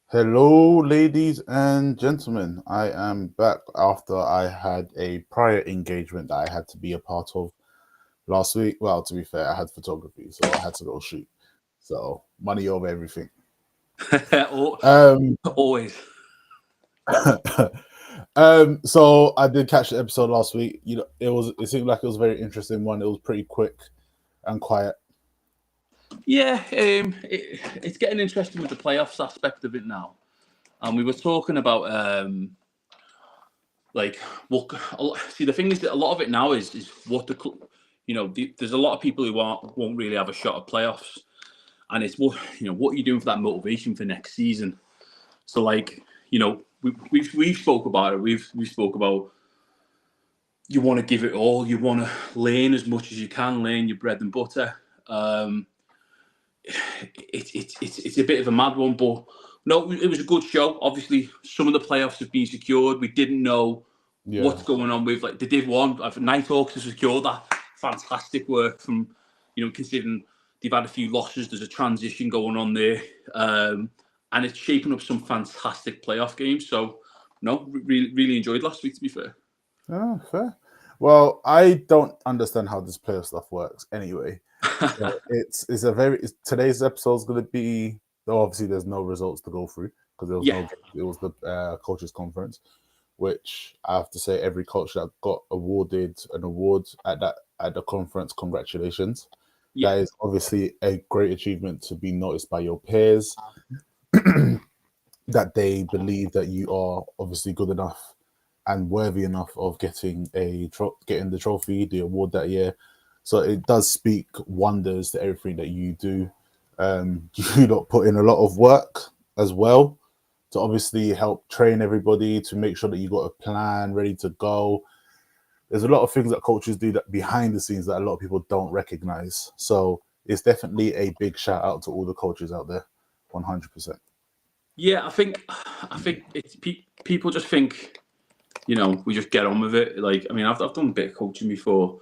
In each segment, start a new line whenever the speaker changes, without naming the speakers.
Hello, ladies and gentlemen. I am back after I had a prior engagement that I had to be a part of last week. Well, to be fair, I had photography, so I had to go shoot. So money over everything.
Always.
So I did catch the episode last week. It seemed like it was a very interesting one. It was pretty quick and quiet.
Yeah, it's getting interesting with the playoffs aspect of it now. And we were talking about the thing is that a lot of it now is what there's a lot of people who won't really have a shot at playoffs, and it's what you're doing for that motivation for next season. So we've spoke about it. We've spoke about you want to give it all. You want to learn as much as you can, learn your bread and butter. It's a bit of a mad one, but no, it was a good show. Obviously, some of the playoffs have been secured. We didn't know what's going on with they did one. Nighthawks have secured that. Fantastic work from considering they've had a few losses. There's a transition going on there, and it's shaping up some fantastic playoff games. So no, really enjoyed last week. To be fair.
Oh, fair. Well, I don't understand how this playoff stuff works anyway. Today's episode is going to be, obviously there's no results to go through because it was the coaches conference, which I have to say every coach that got awarded an award at the conference, congratulations. That is obviously a great achievement to be noticed by your peers, that they believe that you are obviously good enough and worthy enough of getting the trophy, the award that year. So it does speak wonders to everything that you do. You lot put in a lot of work as well to obviously help train everybody, to make sure that you got a plan ready to go. There's a lot of things that coaches do that behind the scenes that a lot of people don't recognize. So it's definitely a big shout out to all the coaches out there, 100%.
Yeah, I think it's people just think, we just get on with it. Like, I mean, I've done a bit of coaching before,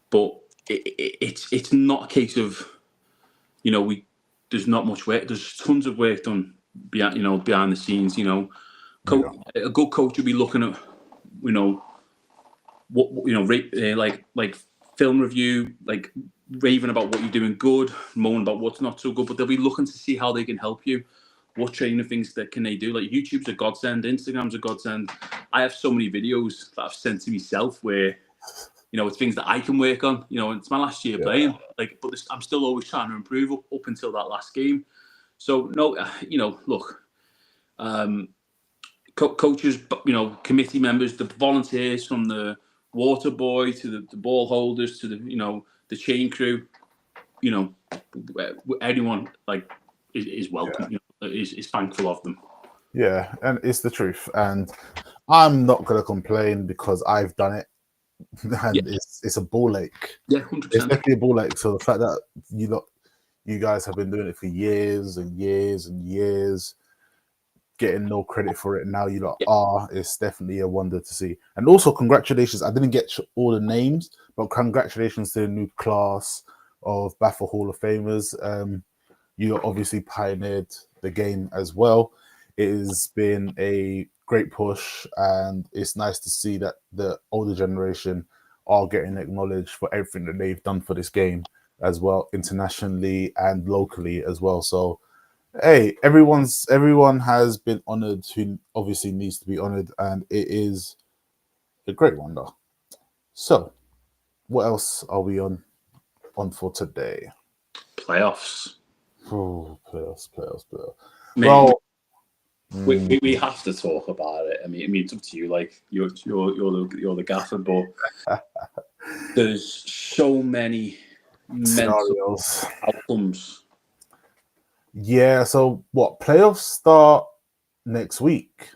but it's not a case of, there's not much work. There's tons of work done behind the scenes. A good coach will be looking at, like film review, like raving about what you're doing good, moaning about what's not so good, but they'll be looking to see how they can help you. What training things that can they do? Like YouTube's a godsend, Instagram's a godsend. I have so many videos that I've sent to myself where, it's things that I can work on. It's my last year playing, but I'm still always trying to improve up until that last game. So no, look, coaches, committee members, the volunteers, from the water boy to the ball holders to the chain crew, anyone is welcome. Is thankful of them.
Yeah, and it's the truth, and I'm not gonna complain because I've done it, and it's a ball ache.
Yeah, 100%.
It's definitely a ball ache. So the fact that you guys have been doing it for years and years and years, getting no credit for it, now it's definitely a wonder to see. And also congratulations, I didn't get all the names, but congratulations to the new class of BAFA Hall of Famers. You obviously pioneered the game as well. It has been a great push, and it's nice to see that the older generation are getting acknowledged for everything that they've done for this game as well, internationally and locally as well. So hey, everyone has been honored who obviously needs to be honored, and it is a great wonder. So what else are we on for today?
Playoffs.
Oh, playoffs.
Well, we have to talk about it. I mean, it's up to you. Like you're the gaffer, but there's so many
scenarios,
outcomes.
Yeah. So what? Playoffs start next week.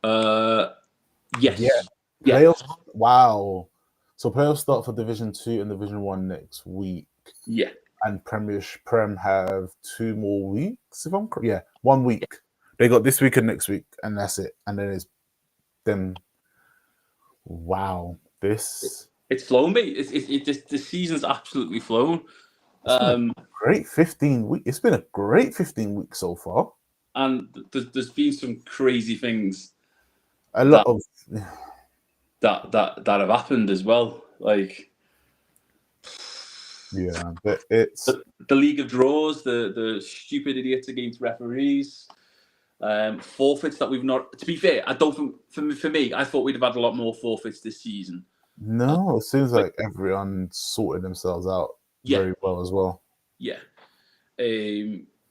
Yes. Yeah.
Playoffs. Wow. So playoffs start for Division 2 and Division 1 next week.
Yeah.
And Prem have 2 more weeks, if I'm correct. Yeah, 1 week. They got this week and next week, and that's it. And then it's them. Wow, this
It's flown, mate. It just the season's absolutely flown.
great 15 weeks. It's been a great 15 weeks so far.
And there's been some crazy things.
A lot of
that have happened as well. Like,
yeah, but it's
the League of Draws, the stupid idiots against referees, forfeits that we've not. To be fair, I don't think for me, I thought we'd have had a lot more forfeits this season.
no. It seems like everyone sorted themselves out very well as well.
Yeah.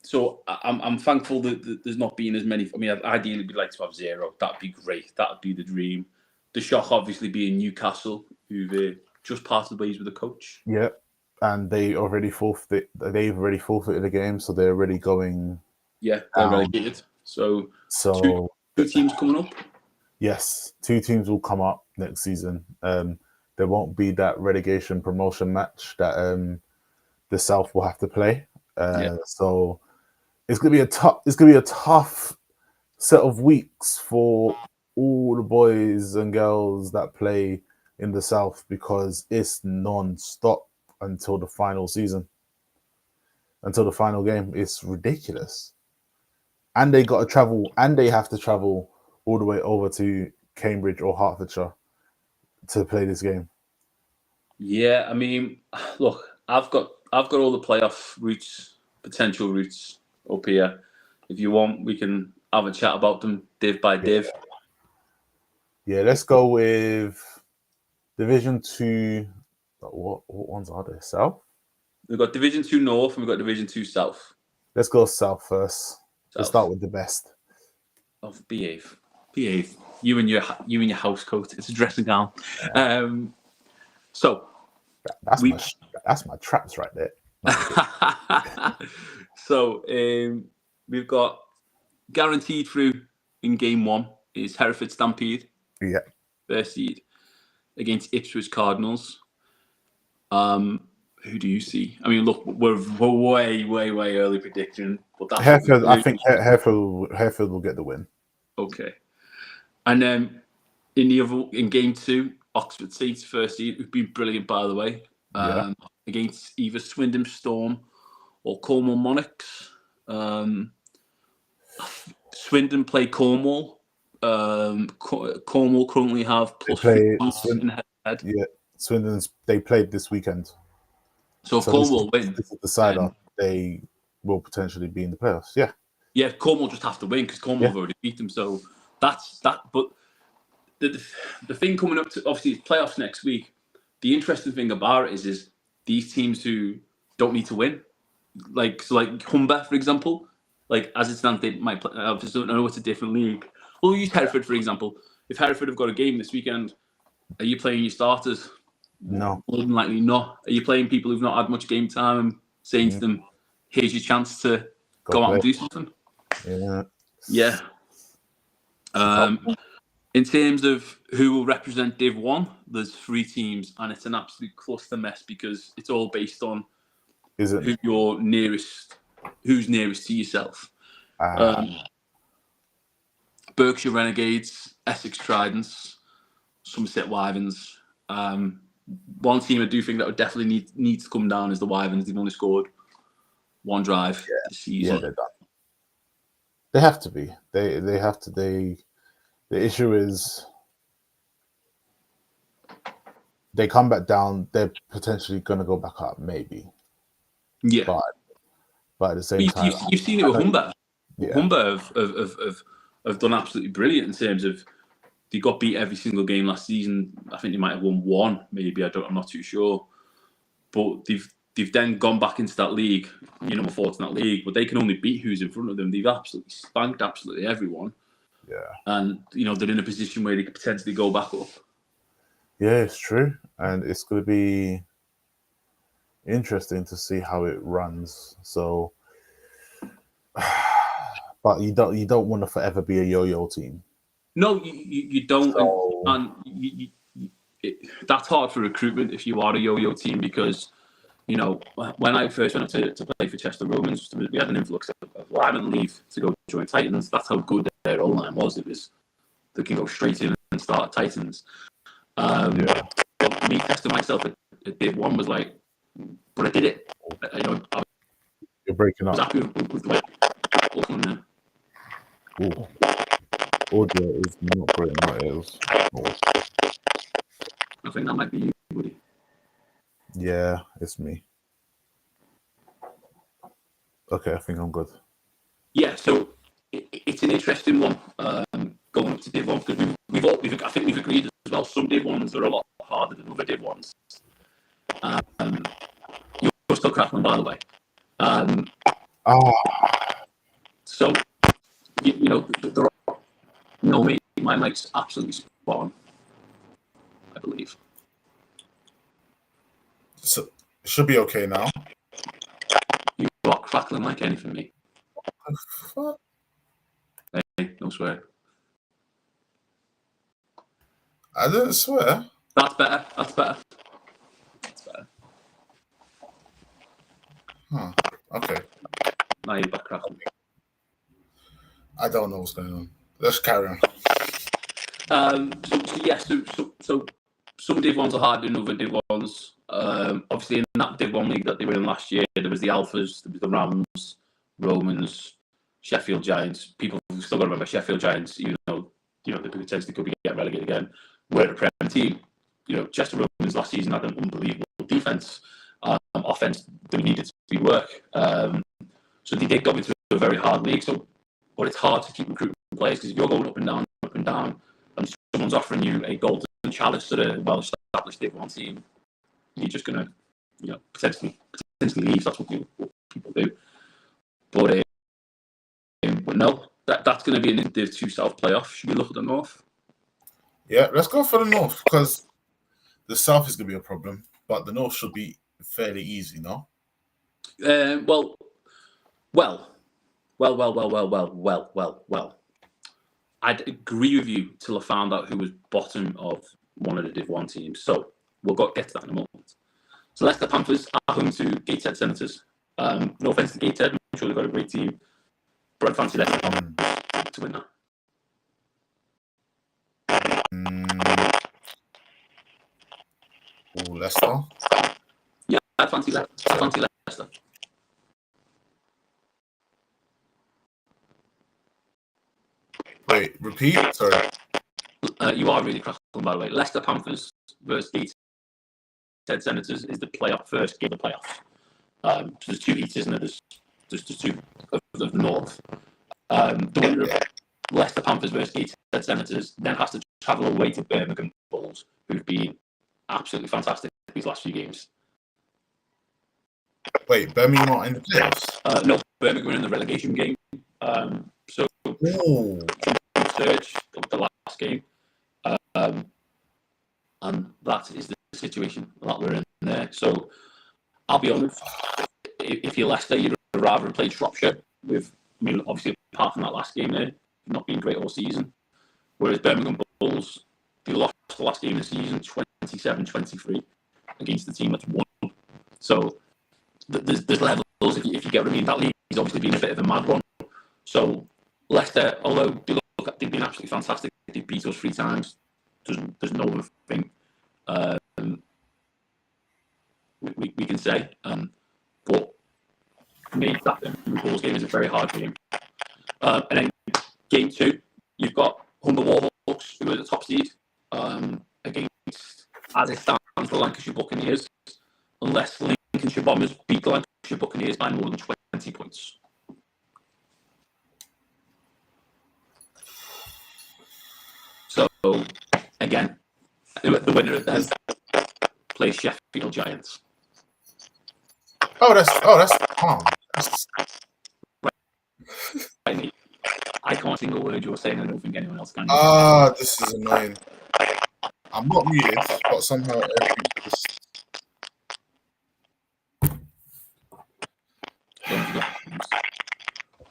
So I'm thankful that there's not been as many. I mean, ideally we'd like to have 0. That'd be great. That'd be the dream. The shock, obviously, being Newcastle, who've just parted ways with the coach.
Yeah, and they already forfeited. They've already forfeited the game, so they're already going.
Yeah, they're relegated. So two teams coming up.
Yes, 2 teams will come up next season. There won't be that relegation promotion match that the South will have to play. So it's gonna be a tough. It's gonna be a tough set of weeks for all the boys and girls that play in the South because it's non-stop until the final season, until the final game. It's ridiculous, and they got to travel, and they have to travel all the way over to Cambridge or Hertfordshire to play this game.
Yeah, I mean, look, I've got all the playoff potential routes up here. If you want, we can have a chat about them div by div.
Yeah, let's go with Division 2. What ones are there? South?
We've got Division 2 North and we've got Division 2 South.
Let's go South first. Let's start with the best.
Oh, behave. You and your house coat. It's a dressing gown.
Yeah.
So
that's my traps right there.
So we've got guaranteed through in game 1 is Hereford Stampede.
Yeah.
First seed against Ipswich Cardinals. Who do you see? I mean, look, we're way early prediction, but that's
Hereford. I think Hereford will get the win.
Okay, and then in game 2, Oxford Saints first seed, who've been brilliant by the way. Against either Swindon Storm or Cornwall Monarchs. Swindon play Cornwall. Cornwall currently have +3 in head.
Yeah, Swindon's they played this weekend.
So if Cornwall win,
this is the decider. They will potentially be in the playoffs. Yeah.
Yeah, Cornwall just have to win because Cornwall have already beat them. So that's that. But the thing coming up to obviously it's playoffs next week. The interesting thing about it is these teams who don't need to win, like Humber, for example, like as it stands, they might play. I just don't know, it's a different league. We'll use Hereford for example. If Hereford have got a game this weekend, are you playing your starters?
No.
More than likely not. Are you playing people who've not had much game time and saying to them, "Here's your chance to go out and do something"?
Yeah.
In terms of who will represent Div 1, there's 3 teams, and it's an absolute cluster mess because it's all based on who's nearest to yourself. Berkshire Renegades, Essex Tridents, Somerset Wyverns. One team I do think that would definitely need to come down is the Wyverns. They've only scored 1 drive this season.
Yeah, they're done. They have to be. They have to. The issue is they come back down. They're potentially going to go back up, maybe.
Yeah.
But at the same time,
you've seen it with Humber.
Yeah.
Humber have done absolutely brilliant in terms of they got beat every single game last season. I think they might have won 1, maybe. I'm not too sure. But they've then gone back into that league, number 4 in that league, but they can only beat who's in front of them. They've absolutely spanked absolutely everyone.
Yeah.
And, they're in a position where they could potentially go back up.
Yeah, it's true. And it's going to be interesting to see how it runs. So, but you don't want to forever be a yo-yo team.
No, you don't.
So
And that's hard for recruitment if you are a yo-yo team because, you know, when I first went to play for Chester Romans, we had an influx of linemen leave to go join Titans. That's how good their O-line was. It was they can go straight in and start at Titans. But me testing myself at Div 1 was like, but I did it. You know,
You're breaking up.
I was happy with the way it was there.
Ooh. Audio is not great in my ears.
I think that might be you, buddy.
Yeah, it's me. Okay, I think I'm good.
Yeah, so it's an interesting one going up to Div 1 because I think we've agreed as well. Some Div 1s are a lot harder than other Div 1s. You're still crackling, by the way. So you know, there are no mate. My mic's absolutely spot on, I believe.
So it should be okay now.
You are crackling like anything, mate.
What?
Hey, no swear.
I didn't swear.
That's better. That's better. That's better.
Huh. Okay.
Now you're back crackling.
I don't know what's going on. Let's carry on.
So some Div 1s are harder than other Div 1s. Obviously, in that Div 1 league that they were in last year, there was the Alphas, there was the Rams, Romans, Sheffield Giants. People still got to remember Sheffield Giants, even though they potentially could be getting relegated again. We're a Prem team. You know, Chester Romans last season had an unbelievable defense. Offense, they needed to be work. So they did go into a very hard league. But it's hard to keep recruiting players because if you're going up and down, and someone's offering you a golden chalice at a well-established Div 1 team, you're just going to, potentially leave. That's what people do. But no, that's going to be an Div 2 South playoff. Should we look at the North?
Yeah, let's go for the North because the South is going to be a problem, but the North should be fairly easy, no?
Well. I'd agree with you till I found out who was bottom of one of the Div 1 teams. So we'll get to that in a moment. So Leicester Panthers are home to Gateshead Senators. No offense to Gateshead, I'm sure they've got a great team. But I'd fancy Leicester to win that.
Leicester?
Yeah, I'd fancy Leicester.
Wait, repeat? Sorry.
You are really crackling, by the way. Leicester Panthers versus Gateshead Senators is the first game of the playoffs. So there's two heats, isn't there? There's two of the North. The winner of Leicester Panthers versus Gateshead Senators then has to travel away to Birmingham Bulls, who've been absolutely fantastic these last few games.
Wait, Birmingham are in the playoffs?
No, Birmingham are in the relegation game. So Surge, the last game. And that is the situation that we're in there. So I'll be honest, if you're Leicester, you'd rather play Shropshire obviously apart from that last game there, not being great all season. Whereas Birmingham Bulls, they lost the last game of the season 27-23 against the team that's won. So there's levels, if you get what I mean. That league has obviously been a bit of a mad one. So Leicester, although they've been absolutely fantastic, they beat us 3 times. There's no other thing we can say. But for me, that Bulls game is a very hard game. And then game 2, you've got Humber Warhawks, who are the top seed, against, as it stands, the Lancashire Buccaneers, unless Lincolnshire Bombers beat the Lancashire Buccaneers by more than 20 points. So, again, the winner of them plays Sheffield Giants.
That's calm.
I can't sing a word you're saying. I don't think anyone else can.
This is annoying. I'm not muted, but somehow everything just...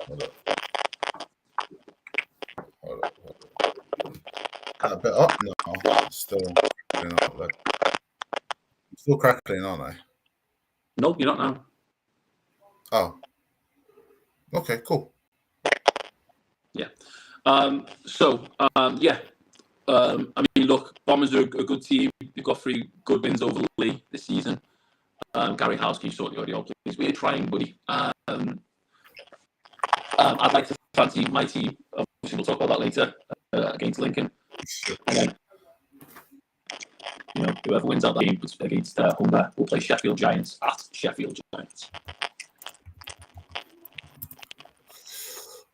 Hold up. That bit up? No. still still crackling, aren't I?
No, you're not now.
Oh. Okay, cool.
Yeah. I mean, look, Bombers are a good team. They've got 3 good wins over Lee this season. Gary House, can you sort the audio, please? We're trying, buddy. I'd like to fancy my team. Obviously, we'll talk about that later against Lincoln. And then, whoever wins out that game against Humber will play Sheffield Giants at Sheffield Giants.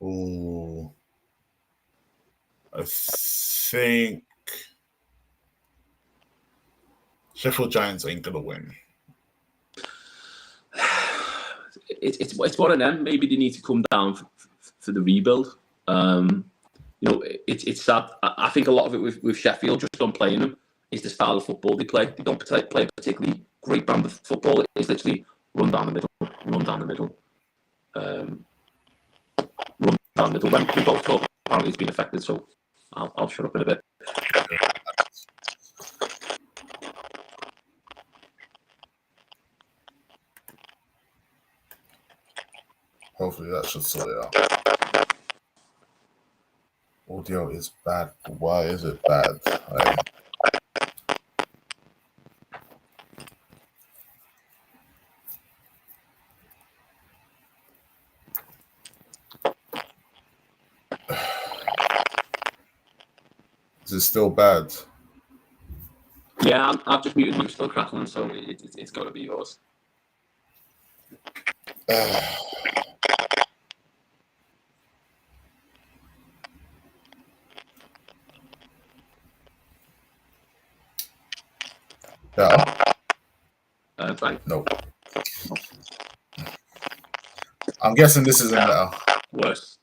Ooh. I think Sheffield Giants ain't gonna win.
It's one of them. Maybe they need to come down for the rebuild. It's sad. I think a lot of it with Sheffield, just on playing them, is the style of football they play. They don't play a particularly great brand of football. It's literally run down the middle, run down the middle. Run down the middle. When we both talk, apparently it's been affected, so I'll shut up in a bit.
Hopefully that should sort it out. Audio is bad. Why is it bad? Is it still bad?
Yeah, I've just muted you, still crackling, so it's got to be yours.
Yeah.
Right.
No. I'm guessing this isn't better.
Worse.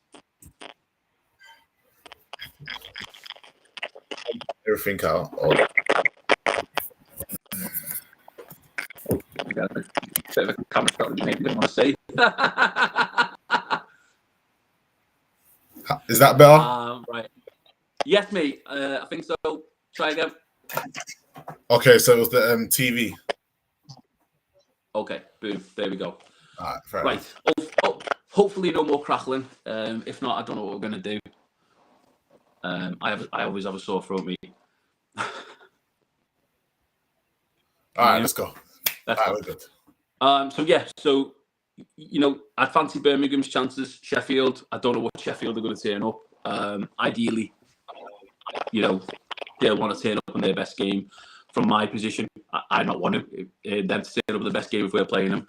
Everything out. Oh.
We got a bit of a camera shot that you maybe didn't want to see.
Is that better?
Right. Yes, mate. I think so. Try again.
Okay, so it was the TV.
Okay, boom. There we go.
All right,
right. Hopefully no more crackling. If not, I don't know what we're going to do. I always have a sore throat, mate.
All right, let's go.
Let's
all
go.
Right, we're good.
So I'd fancy Birmingham's chances. Sheffield, I don't know what Sheffield are going to turn up. Ideally, they'll want to turn up in their best game. From my position, I not want them to turn up in the best game if we're playing them.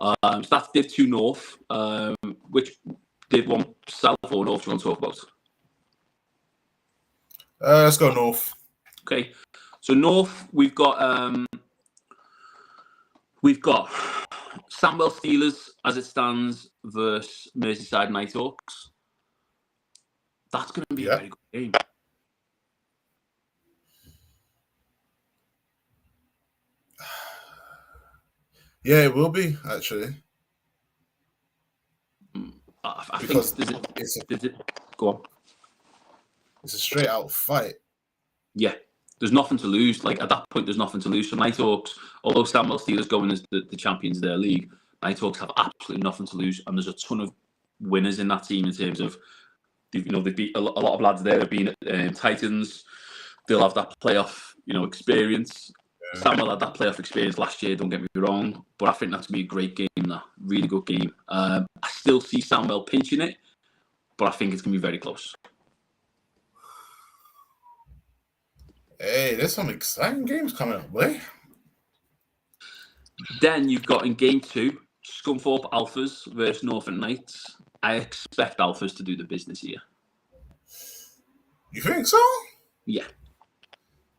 So that's Div 2 North. Which Div 1 South or North do you want to talk about?
Let's go North.
Okay, so North, we've got Sandwell Steelers as it stands versus Merseyside Nighthawks. That's going to be a very good game.
Yeah, it will be actually.
I think go on.
It's a straight out fight.
Yeah, there's nothing to lose. Like at that point, there's nothing to lose. So Nighthawks, although Sandwell Steelers going as the champions of their league, Nighthawks have absolutely nothing to lose, and there's a ton of winners in that team in terms of they've beat a lot of lads there have been Titans. They'll have that playoff experience. Yeah. Sandwell had that playoff experience last year. Don't get me wrong, but I think that's gonna be a great game. That really good game. I still see Sandwell pinching it, but I think it's gonna be very close.
Hey, there's some exciting games coming up, boy.
Then you've got in game 2, Scunthorpe Alphas versus Northern Knights. I expect Alphas to do the business here.
You think so?
Yeah.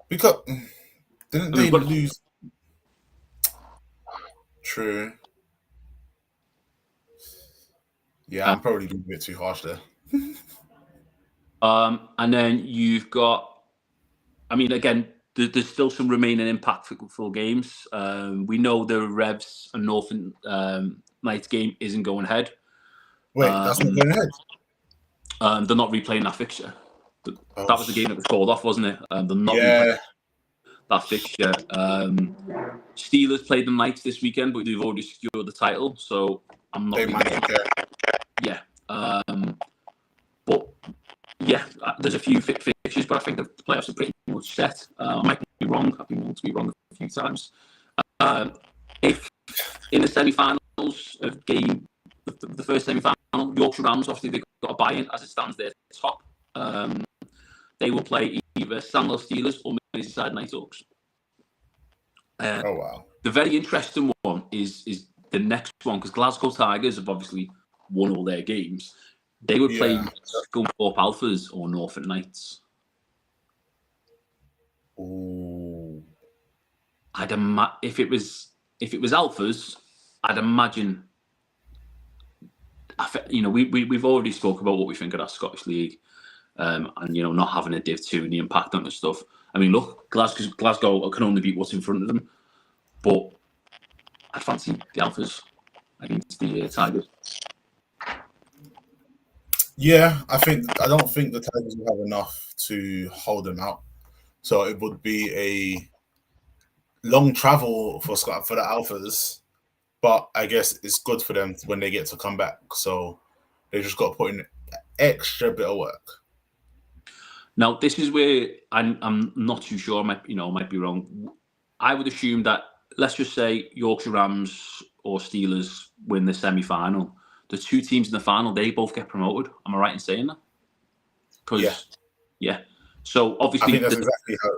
Because didn't they lose? True. Yeah, I'm probably being a bit too harsh there.
And then you've got, again, there's still some remaining impactful games. We know the Revs and Northern Knights game isn't going ahead.
Wait, that's not going ahead?
They're not replaying that fixture. That was the game that was called off, wasn't it? They're not
replaying.
that fixture. Steelers played the Knights this weekend, but they've already secured the title, so I'm not. Yeah, but yeah, there's a few fixtures, but I think the playoffs are pretty much set. I might be wrong. I've been known to be wrong a few times. If in the semi-finals of game, the first semi-final, Yorkshire Rams, obviously they've got a buy-in as it stands there top. They will play either Sandwell Steelers or Merseyside Nighthawks.
Oh wow!
The very interesting one is the next one, because Glasgow Tigers have obviously won all their games. They would play Scunthorpe Alphas or Norfolk Knights.
Ooh.
If it was Alphas, I'd imagine. We've already spoke about what we think of that Scottish League, and not having a Div 2 and the impact on the stuff. I mean, look, Glasgow can only beat what's in front of them, but I'd fancy the Alphas against the Tigers.
Yeah, I don't think the Tigers will have enough to hold them out. So it would be a long travel for the Alphas, but I guess it's good for them when they get to come back. So they just got to put in extra bit of work.
Now, this is where I'm not too sure. I might be wrong. I would assume that, let's just say Yorkshire Rams or Steelers win the semi-final. The two teams in the final, they both get promoted. Am I right in saying that? Yeah. So obviously,
I think that's exactly how.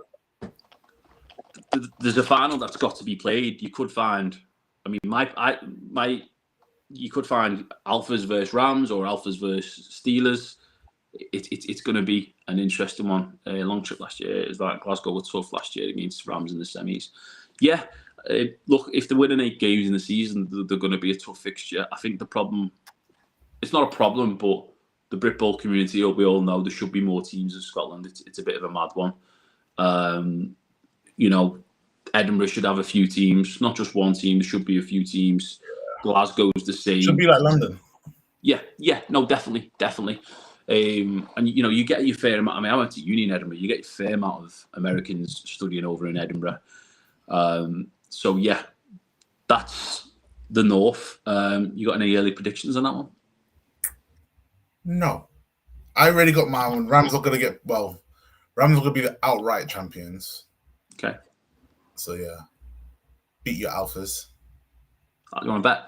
There's a final that's got to be played. You could find, you could find Alphas versus Rams or Alphas versus Steelers. It's going to be an interesting one. Long trip last year is that Glasgow were tough last year against Rams in the semis. Yeah, look, if they're winning 8 games in the season, they're going to be a tough fixture. I think the problem, it's not a problem, but the Britball community, we all know there should be more teams in Scotland. It's a bit of a mad one. Edinburgh should have a few teams, not just one team. There should be a few teams. Glasgow's the same.
Should be like London.
Yeah, no, definitely. And you get your fair amount. I went to uni in Edinburgh. You get your fair amount of Americans studying over in Edinburgh. So yeah, that's the North. You got any early predictions on that one?
No, I already got my own. Rams are going to be the outright champions.
Okay.
So yeah, beat your Alphas.
You want to bet?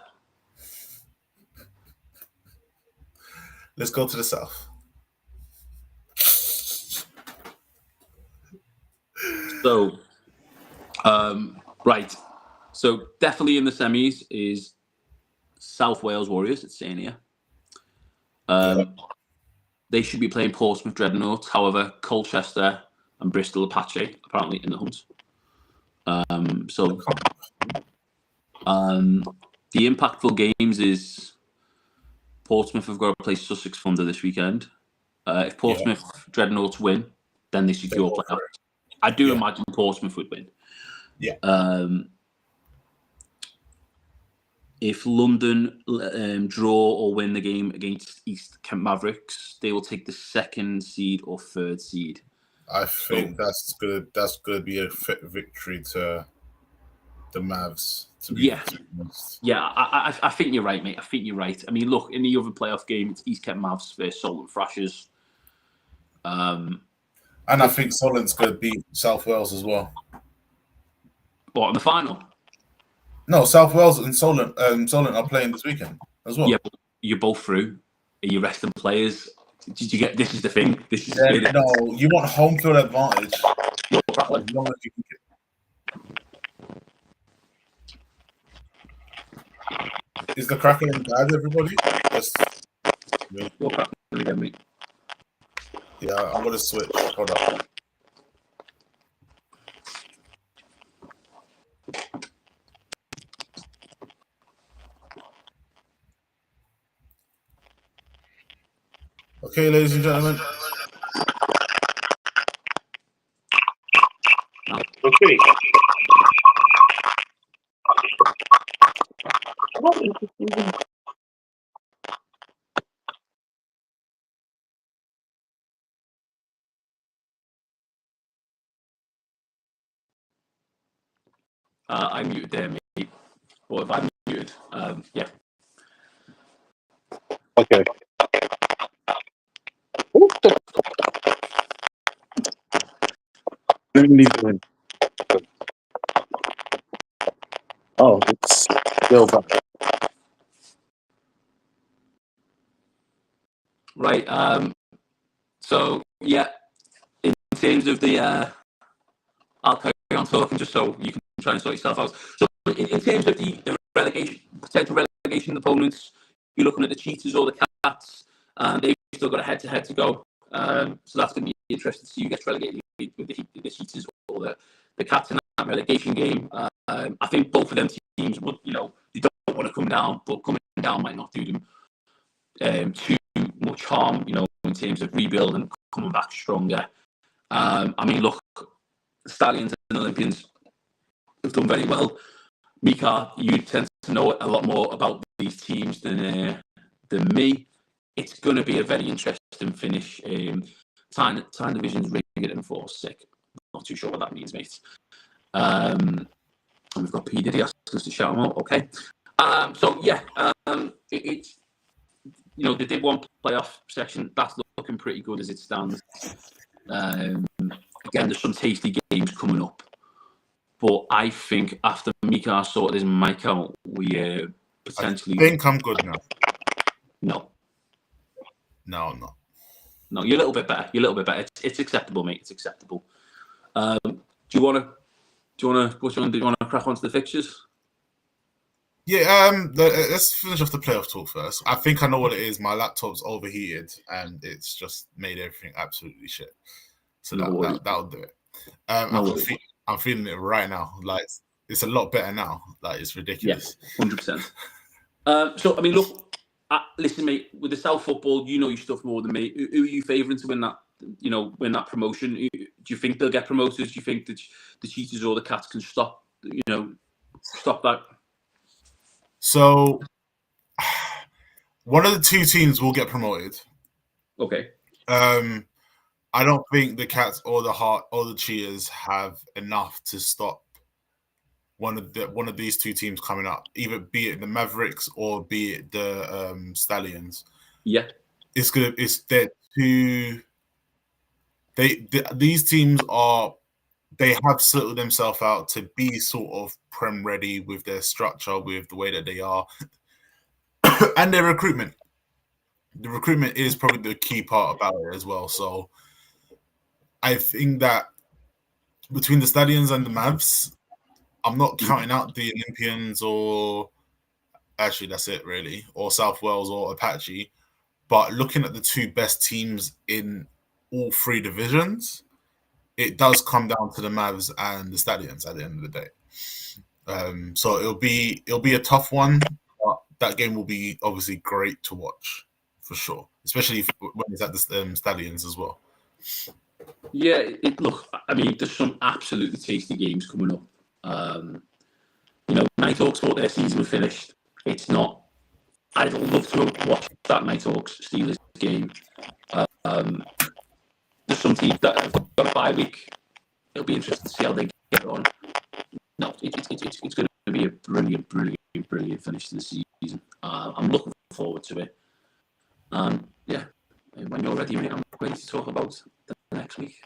Let's go to the South.
So, right. So definitely in the semis is South Wales Warriors. It's saying here. They should be playing Portsmouth Dreadnoughts. However, Colchester and Bristol Apache apparently in the hunt. The impactful games is Portsmouth have got to play Sussex Thunder this weekend. If Portsmouth Dreadnoughts win, then they secure playoffs. I do imagine Portsmouth would win.
Yeah.
If London draw or win the game against East Kent Mavericks, they will take the 2nd seed or 3rd seed.
I think that's gonna be a victory to the Mavs.
I think you're right, mate. I think you're right. I mean, look, in the other playoff game, it's East Kent Mavs versus Solent Thrashers.
And I think Solent's going to beat South Wales as well.
What, in the final?
No, South Wales and Solent are playing this weekend as well.
Yeah, but you're both through. Are you resting players? Did you get? This is the thing.
No, you want home field advantage. As long as you can get. Is the crackling bad, everybody? Yeah, I'm going to switch. Hold on. Okay, ladies and gentlemen.
Okay.
I muted there, mate. Or if I muted, yeah.
Okay. Let me leave it in. Oh, it's still back.
Right. So yeah, in terms of the, I'll carry on talking just so you can try and sort yourself out. So in terms of the relegation, potential relegation opponents, you're looking at the Cheetahs or the Cats. They've still got a head-to-head to go. So that's going to be interesting to see who gets relegated with the Cheetahs or the Cats in that relegation game. I think both of them teams would, they don't want to come down, but coming down might not do them too much harm, in terms of rebuild and coming back stronger. I mean, look, Stallions and Olympians have done very well. Micah, you tend to know a lot more about these teams than me. It's going to be a very interesting finish. Tyne Division's rigged and 4-6. Not too sure what that means, mate. And we've got P. Diddy asking us to shout him out. Okay. So yeah, it's the Div 1 playoff section, that's looking pretty good as it stands. Again, there's some tasty games coming up. But I think after Micah sorted his mic out, we potentially.
I think I'm good now.
No.
No, I'm not.
No, you're a little bit better. It's acceptable, mate. It's acceptable. Do you want to crack onto the fixtures?
Yeah, let's finish off the playoff talk first. I think I know what it is. My laptop's overheated and it's just made everything absolutely shit. So that'll do it. I'm feeling it right now. Like, it's a lot better now. Like, it's ridiculous.
Yeah, 100%. So I mean, look, listen, mate. With the South football, you know your stuff more than me. Who are you favouring to win that? Win that promotion? Do you think they'll get promoted? Do you think that the Cheetahs or the Cats can stop that?
So, one of the two teams will get promoted.
Okay.
I don't think the Cats or the Cheetahs have enough to stop one of these two teams coming up. Either be it the Mavericks or be it the Stallions.
Yeah.
It's they're two. These teams they have settled themselves out to be sort of prem ready with their structure, with the way that they are, and their recruitment. The recruitment is probably the key part about it as well. So I think that between the Stallions and the Mavs, I'm not counting out the Olympians or actually that's it really, or South Wales or Apache. But looking at the two best teams in all three divisions, it does come down to the Mavs and the Stallions at the end of the day. So it'll be a tough one, but that game will be obviously great to watch for sure, especially when it's at the Stallions as well.
Yeah, look, I mean, there's some absolutely tasty games coming up. Night Hawks thought their season was finished. It's not. I'd love to watch that Night Hawks Steelers game. There's some teams that have got a bye week. It'll be interesting to see how they get on. No, it's going to be a brilliant finish to the season. I'm looking forward to it. Yeah, when you're ready, mate, I'm ready to talk about the next week.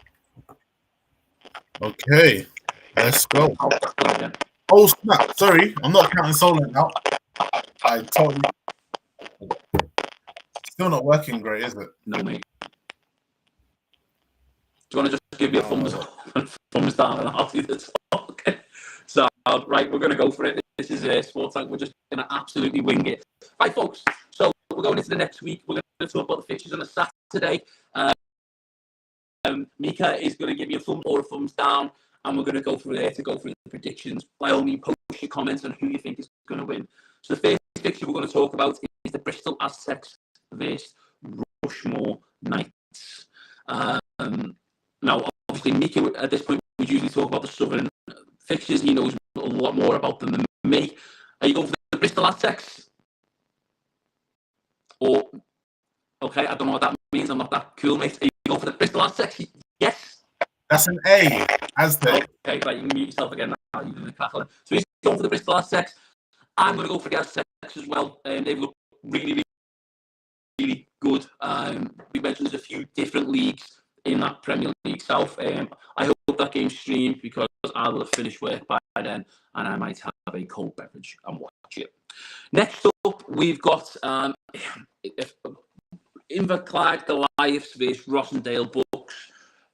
Okay, let's go. Oh snap! Sorry, I'm not counting Solent now. I totally. Still not working great, is it?
No, mate. Do you want to just give me a thumbs down and I'll do the talk? Okay. So, right, we're going to go for it. This is Sports Tank. We're just going to absolutely wing it. Right, folks. So, we're going into the next week. We're going to talk about the fixtures on a Saturday. Micah is going to give you a thumb or a thumbs down, and we're going to go through the predictions. By all means, post your comments on who you think is going to win. So, the first fixture we're going to talk about is the Bristol Aztecs versus Rushmore Knights. Now, obviously, Micah, at this point, we usually talk about the Southern fixtures. He knows a lot more about them than me. Are you going for the Bristol Aztecs? Or, okay, I don't know what that means. I'm not that cool, mate. Are you going for the Bristol Aztecs? Yes?
That's an A. Aztec.
Okay, right, you can mute yourself again now. You're doing the cackling. So he's going for the Bristol Aztecs. I'm going to go for the Aztecs as well. They've looked really, really good. We mentioned there's a few different leagues in that Premier League South. I hope that game's streamed because I will have finished work by then and I might have a cold beverage and watch it. Next up, we've got Inverclyde Goliaths versus Rossendale Bucks.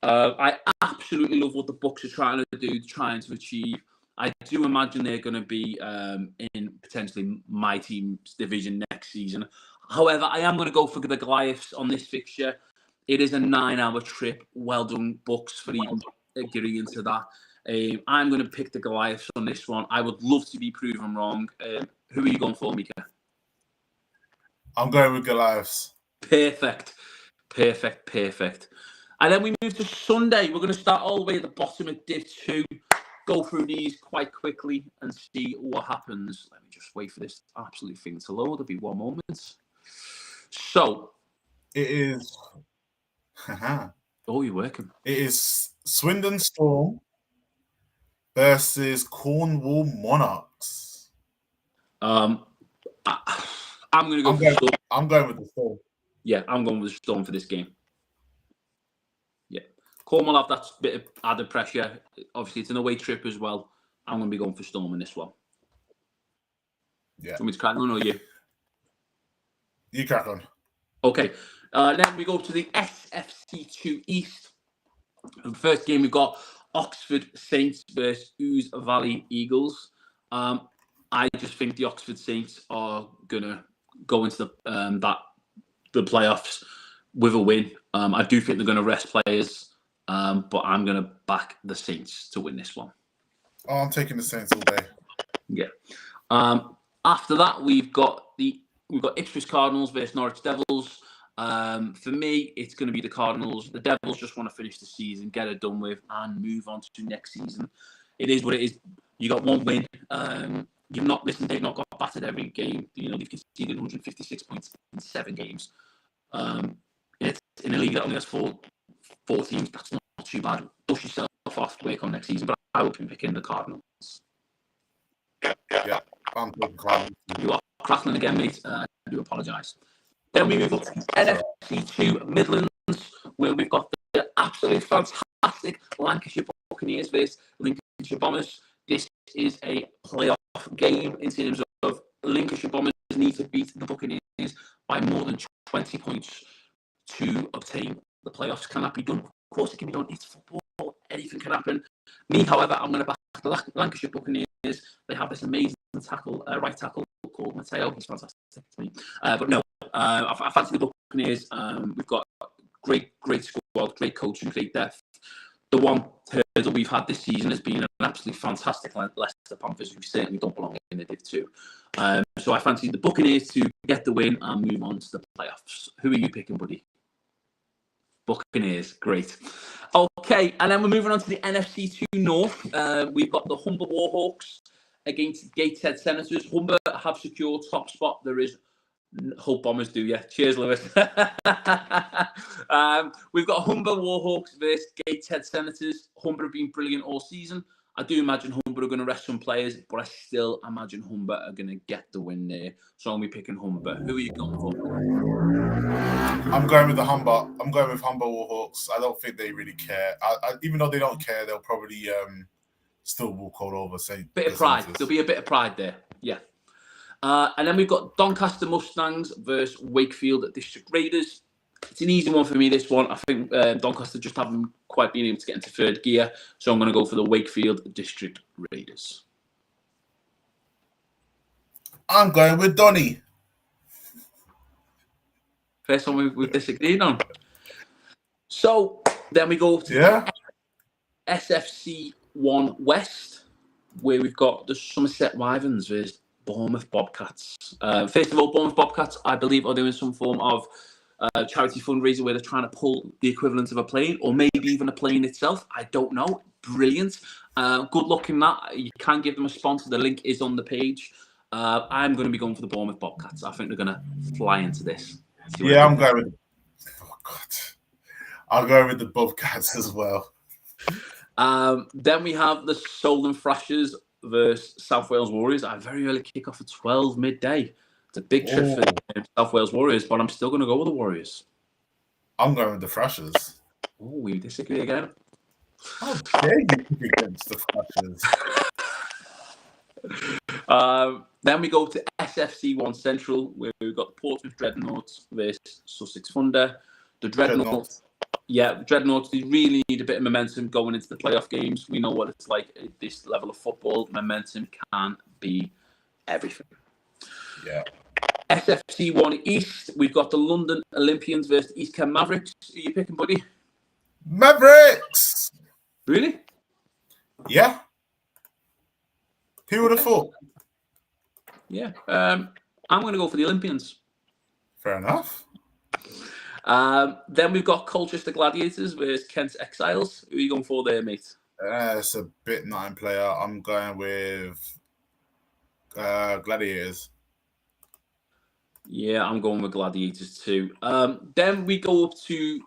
I absolutely love what the Bucks are trying to achieve. I do imagine they're going to be in potentially my team's division next season. However, I am going to go for the Goliaths on this fixture. It is a 9-hour trip. Well done, Bucks, for even getting into that. I'm going to pick the Goliaths on this one. I would love to be proven wrong. Who are you going for, Mika?
I'm going with Goliaths.
Perfect. And then we move to Sunday. We're going to start all the way at the bottom of Div 2. Go through these quite quickly and see what happens. Let me just wait for this absolute thing to load. There'll be one moment. So.
It is.
Oh, you're working.
It is Swindon Storm versus Cornwall Monarchs.
I'm going to go for the Storm.
I'm going with the Storm.
Yeah, I'm going with the Storm for this game. Yeah. Cornwall have that bit of added pressure. Obviously, it's an away trip as well. I'm going to be going for Storm in this one.
Yeah.
Do you want me to crack on or you?
You crack on.
Okay. Then we go to the SFC2 East. The first game we've got Oxford Saints versus Ouse Valley Eagles. I just think the Oxford Saints are going to go into the playoffs with a win. I do think they're going to rest players, but I'm going to back the Saints to win this one.
Oh, I'm taking the Saints all day.
Yeah. After that, we've got Ipswich Cardinals versus Norwich Devils. For me, it's going to be the Cardinals. The Devils just want to finish the season, get it done with, and move on to next season. It is what it is. You got one win. They've not got battered every game. They've conceded 156 points in 7 games. It's in a league that only has four teams. That's not too bad. Dust yourself off, work on next season. But I would be picking the Cardinals.
Yeah, I'm picking Cardinals.
You are crackling again, mate. I do apologise. Then we move up to NFC2 Midlands, where we've got the absolutely fantastic Lancashire Buccaneers versus Lincolnshire Bombers. This is a playoff game in terms of Lincolnshire Bombers need to beat the Buccaneers by more than 20 points to obtain the playoffs. Can that be done? Of course it can be done. It's football. Anything can happen. Me, however, I'm going to back the Lancashire Buccaneers. They have this amazing right tackle called Mateo. He's fantastic to me. But no, I fancy the Buccaneers. We've got great squad, great coaching, great depth. The one hurdle we've had this season has been an absolutely fantastic Leicester Panthers, who certainly don't belong in the Div 2. So I fancy the Buccaneers to get the win and move on to the playoffs. Who are you picking, buddy? Buccaneers, great. Okay, and then we're moving on to the NFC2 North. We've got the Humber Warhawks against Gateshead Senators. Humber have secured top spot. There is Hull Bombers do, yeah. Cheers, Lewis. We've got Humber Warhawks versus Gateshead Senators. Humber have been brilliant all season. I do imagine Humber are going to rest some players, but I still imagine Humber are going to get the win there. So I'm going to be picking Humber. Who are you going for?
I'm going with Humber. I'm going with Humber Warhawks. I don't think they really care. Even though they don't care, they'll probably still walk all over.
Bit of pride. There'll be a bit of pride there. Yeah. And then we've got Doncaster Mustangs versus Wakefield District Raiders. It's an easy one for me, this one. I think Doncaster just haven't quite been able to get into third gear. So I'm going to go for the Wakefield District Raiders.
I'm going with Donny.
First one we've disagreed on. So then we go to SFC 1 West, where we've got the Somerset Wyverns versus Bournemouth Bobcats. First of all, Bournemouth Bobcats, I believe, are doing some form of charity fundraiser where they're trying to pull the equivalent of a plane, or maybe even a plane itself. I don't know. Brilliant. Good luck in that. You can give them a sponsor. The link is on the page. I'm going to be going for the Bournemouth Bobcats. I think they're going to fly into this.
Yeah, I'm going with. Oh God, I'll go with the Bobcats as well.
Then we have the Solent Thrashers versus South Wales Warriors. A very early kickoff at 12 midday. It's a big trip for the South Wales Warriors, but I'm still going to go with the Warriors.
I'm going with the Thrashers.
Oh, we disagree again.
How dare you pick against the Thrashers?
Then we go to SFC 1 Central, where we've got Portsmouth Dreadnoughts versus Sussex Thunder. The Dreadnoughts, Dreadnoughts, they really need a bit of momentum going into the playoff games. We know what it's like at this level of football. Momentum can be everything.
Yeah.
SFC 1 East, we've got the London Olympians versus East Kent Mavericks. Who are you picking, buddy?
Mavericks!
Really?
Yeah. Who would have thought?
Yeah. I'm going to go for the Olympians.
Fair enough.
Then we've got Colchester Gladiators versus Kent Exiles. Who are you going for there, mate?
It's a bit not in player. I'm going with Gladiators.
Yeah, I'm going with Gladiators too. Then we go up to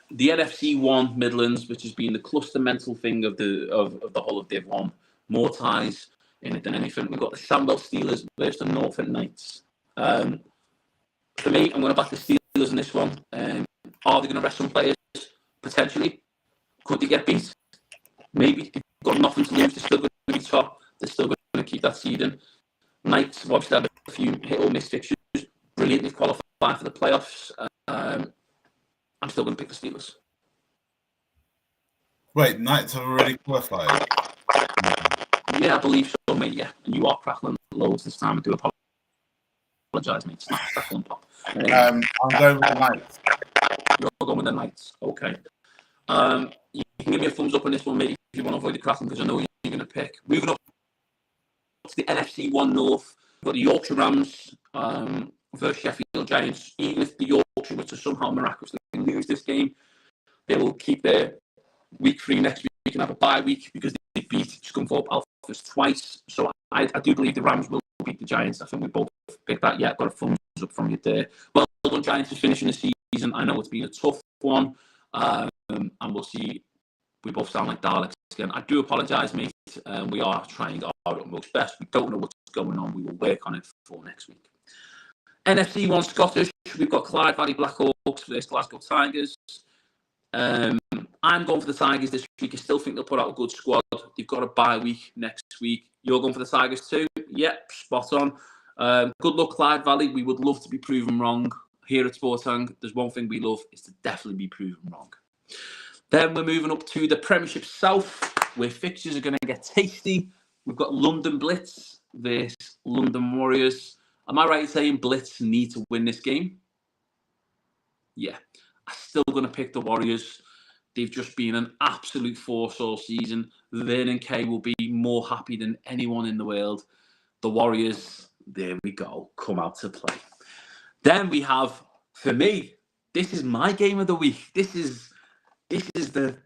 the NFC 1 Midlands, which has been the cluster mental thing of the whole of Div 1. More ties in it than anything. We've got the Sandwell Steelers versus the Norfolk Knights. For me, I'm going to back the Steelers in this one. Are they going to rest some players? Potentially. Could they get beat? Maybe. They've got nothing to lose. They're still going to be top. They're still going to keep that seeding. Knights have obviously had a few hit or miss fixtures. Brilliantly qualified for the playoffs. I'm still going to pick the Steelers.
Wait, Knights have already qualified?
Yeah, I believe so, mate. Yeah. And you are crackling loads this time. I do apologise, mate. It's not crackling pop.
I'm going with the Knights.
You're going with the Knights. Okay. You can give me a thumbs up on this one, mate, if you want to avoid the crackling, because I know you're going to pick. Moving up to the NFC 1 North, we've got the Yorkshire Rams versus Sheffield Giants. Even if the Yorkshire were to somehow miraculously lose this game, they will keep their week 3 next week and have a bye week because they beat Scunthorpe Alphas twice. So I do believe the Rams will beat the Giants. I think we both picked that. Yeah, got a thumbs up from you there. Well done, Giants, is finishing the season. I know it's been a tough one, and we'll see. We both sound like Daleks again. I do apologise, mate. We are trying our utmost best. We don't know what's going on. We will work on it for next week. NFC 1 Scottish. We've got Clyde Valley Blackhawks versus Glasgow Tigers. I'm going for the Tigers this week. I still think they'll put out a good squad. They've got a bye week next week. You're going for the Tigers too? Yep, spot on. Good luck, Clyde Valley. We would love to be proven wrong here at Sportang. There's one thing we love, is to definitely be proven wrong. Then we're moving up to the Premiership South, where fixtures are going to get tasty. We've got London Blitz versus London Warriors. Am I right in saying Blitz need to win this game? Yeah. I'm still going to pick the Warriors. They've just been an absolute force all season. Vernon Kay will be more happy than anyone in the world. The Warriors, there we go, come out to play. Then we have, for me, this is my game of the week. This is the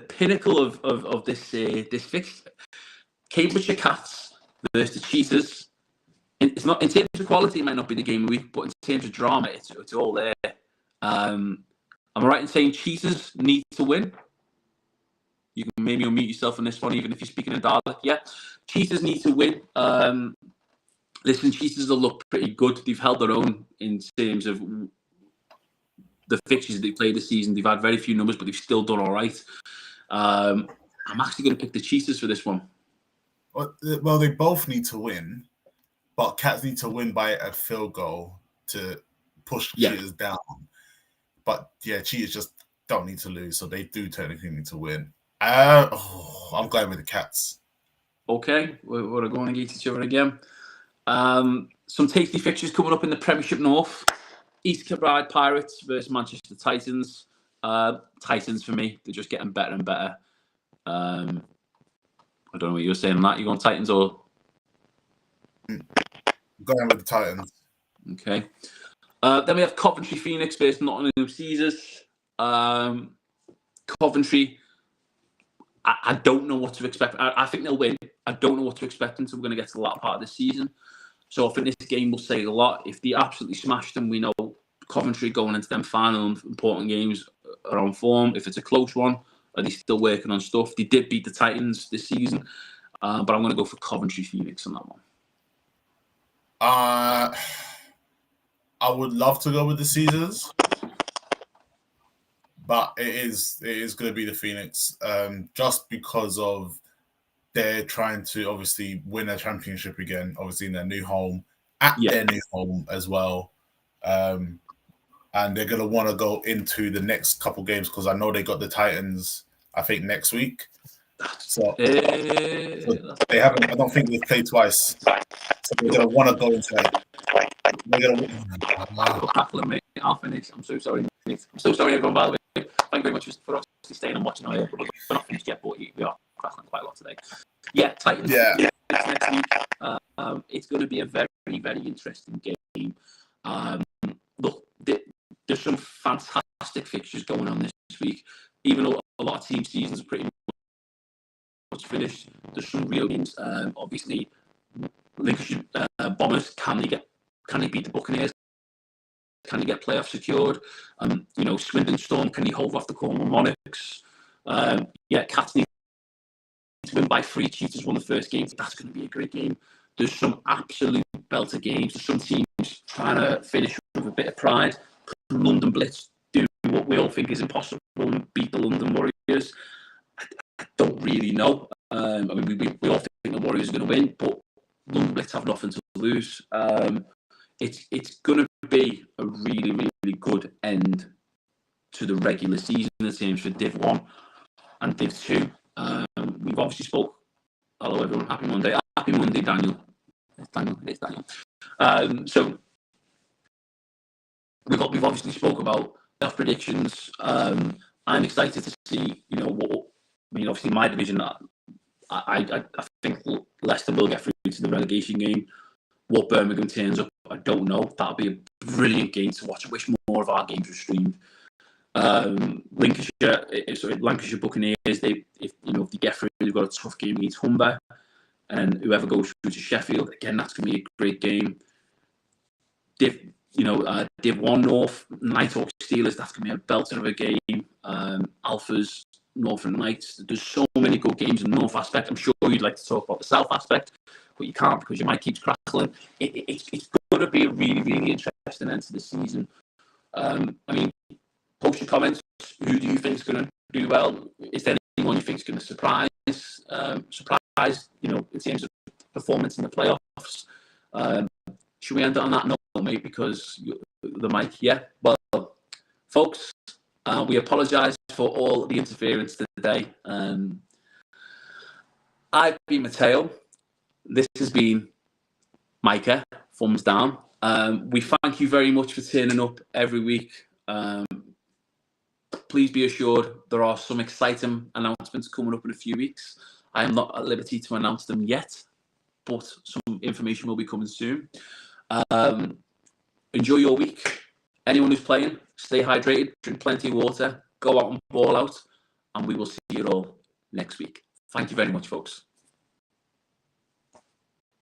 pinnacle of this fixture. Cambridgeshire Cats versus the Cheetahs. It's not in terms of quality, it might not be the game of the week, but in terms of drama, it's all there. Am I right in saying Cheetahs need to win? You can maybe unmute yourself on this one, even if you're speaking in Dalek. Yeah, Cheetahs need to win. Listen, Cheetahs will look pretty good. They've held their own in terms of the fixtures they played this season. They've had very few numbers, but they've still done all right. I'm actually going to pick the Cheetahs for this one.
Well, they both need to win, but Cats need to win by a field goal to push Cheetahs down. But yeah, Cheetahs just don't need to lose, so they do technically need to win. I'm going with the Cats.
Okay, we're going against each other again. Some tasty fixtures coming up in the Premiership North. East Kilbride Pirates versus Manchester Titans. Titans for me, they're just getting better and better. I don't know what you're saying on that. You going Titans or?
Going with the Titans.
Okay. Then we have Coventry Phoenix versus Nottingham Caesars. Coventry, I don't know what to expect. I think they'll win. I don't know what to expect until we're going to get to the latter part of the season. So I think this game will say a lot. If they absolutely smash them, we know Coventry going into them final important games are on form. If it's a close one, Are they still working on stuff? They did beat the Titans this season, but I'm going to go for Coventry Phoenix on that one.
I would love to go with the Caesars, but it is going to be the Phoenix, just because of they're trying to obviously win a championship again, obviously in their new home, their new home as well. And they're going to want to go into the next couple games because I know they got the Titans, I think, next week. So they haven't, I don't think they've played twice. So they're going to want to go into that. They're going to
I'll finish. I'm so sorry. I'm so sorry, everyone, by the way. Thank you very much for staying and watching. We're not finished yet, but we are crackling quite a lot today. Yeah, Titans.
Yeah.
Next week. It's going to be a very, very interesting game. Look, there's some fantastic fixtures going on this week. Even though a lot of team seasons are pretty much finished, there's some real games. Obviously, Lincolnshire Bombers, can they beat the Buccaneers? Can they get playoffs secured? Swindon Storm, can they hold off the Cornwall Monarchs? Cats need to win by 3. Cheetahs won the first game. That's going to be a great game. There's some absolute belter games. There's some teams trying to finish with a bit of pride. London Blitz do what we all think is impossible and beat the London Warriors. I don't really know. We all think the Warriors are going to win, but London Blitz have nothing to lose. It's going to be a really, really good end to the regular season, it seems, for Div 1 and Div 2. We've obviously spoke. Hello, everyone. Happy Monday. Happy Monday, Daniel. It's Daniel. So we've obviously spoke about playoff predictions. I'm excited to see, obviously my division, I think Leicester will get through to the relegation game. What Birmingham turns up, I don't know. That'll be a brilliant game to watch. I wish more of our games were streamed. Lancashire Buccaneers, if they get through, they've got a tough game against Humber. And whoever goes through to Sheffield, again, that's going to be a great game. Div 1 North, Nighthawk Steelers, that's going to be a belter of a game. Alphas, Northern Knights. There's so many good games in the North aspect. I'm sure you'd like to talk about the South aspect, but you can't because your mic keeps crackling. It's going to be a really, really interesting end to the season. Post your comments. Who do you think is going to do well? Is there anyone you think is going to surprise? In terms of performance in the playoffs. Should we end on that note, mate? Because the mic, yeah. Well, folks, we apologise for all the interference today. I've been Mateo. This has been Micah. Thumbs down. We thank you very much for turning up every week. Please be assured there are some exciting announcements coming up in a few weeks. I am not at liberty to announce them yet, but some information will be coming soon. Enjoy your week. Anyone who's playing, stay hydrated, drink plenty of water, go out and ball out, and we will see you all next week. Thank you very much, folks.